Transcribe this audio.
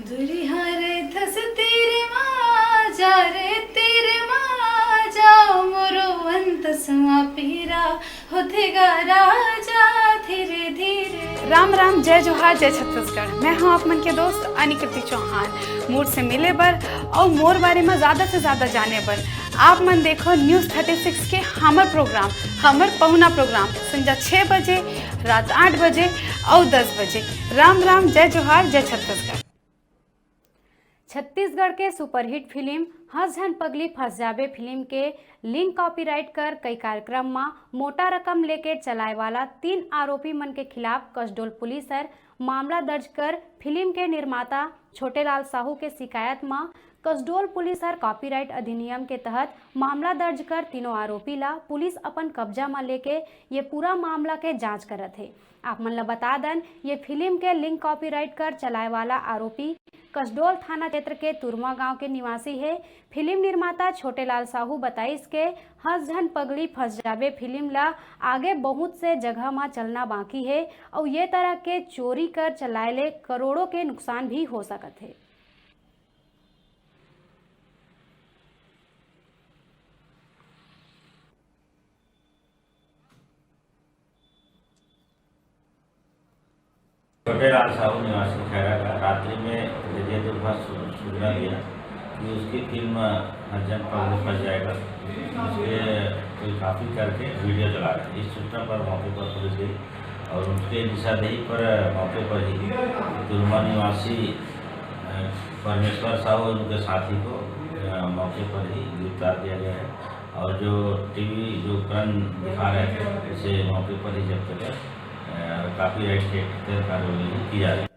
दुरिहा रे धस तेरे माँ जा रे तेरे माँ जाओ मोरो अंत समापीरा होतेगा राजा धीरे धीरे। राम राम, जय जोहार, जय छत्तीसगढ़। मैं हूँ आप मन के दोस्त अनिकृति चौहान। मूड से मिले बर और मोर बारे में ज़्यादा से ज़्यादा जाने बर आप मन देखो न्यूज़ 36 के हमर प्रोग्राम, हमर पहुना प्रोग्राम संजा 6 बजे, रात 8 बजे और 10 बजे। राम राम, जय जोहार, जय छत्तीसगढ़। छत्तीसगढ़ के सुपरहिट फिल्म हंस झन पगली फंस जाबे फिल्म के लिंक कॉपीराइट कर कई कार्यक्रम में मोटा रकम लेके चलाए वाला 3 आरोपी मन के खिलाफ कसडोल पुलिस हर मामला दर्ज कर फिल्म के निर्माता छोटेलाल साहू के शिकायत में कसडोल पुलिस हर कॉपीराइट अधिनियम के तहत मामला दर्ज कर तीनों आरोपी ला पुलिस अपन कब्जा में लेके ये पूरा मामला के जांच करत है। आप मन ला बता दन, ये फिल्म के लिंक कॉपीराइट कर चलाए वाला आरोपी कसडोल थाना क्षेत्र के तुरमा गांव के निवासी है। फिल्म निर्माता छोटेलाल साहू बताइस के हंस झन पगली फंस जाबे फिल्म ला आगे बहुत से जगह में चलना बाकी है और ये तरह के चोरी कर चलाए ले करोड़ों के नुकसान भी हो सकत है। छोटेलाल साहू निवासी खैरा का रात्रि में रेडियो दूरभाष सूचना दिया कि उसकी फिल्म हंस झन पगली फंस जाएगा, उसके कोई काफ़ी करके वीडियो चला रहे हैं। इस सूचना पर मौके पर पुलिस गई और उसके निशानदेही पर मौके पर ही तुरमा निवासी परमेश्वर साहू और उनके साथी को मौके पर ही गिरफ्तार किया गया है और जो टीवी जो उपकरण दिखा रहे थे उसे मौके पर ही जब्त कर कॉपीराइट के कार्रवाई की जा रही है।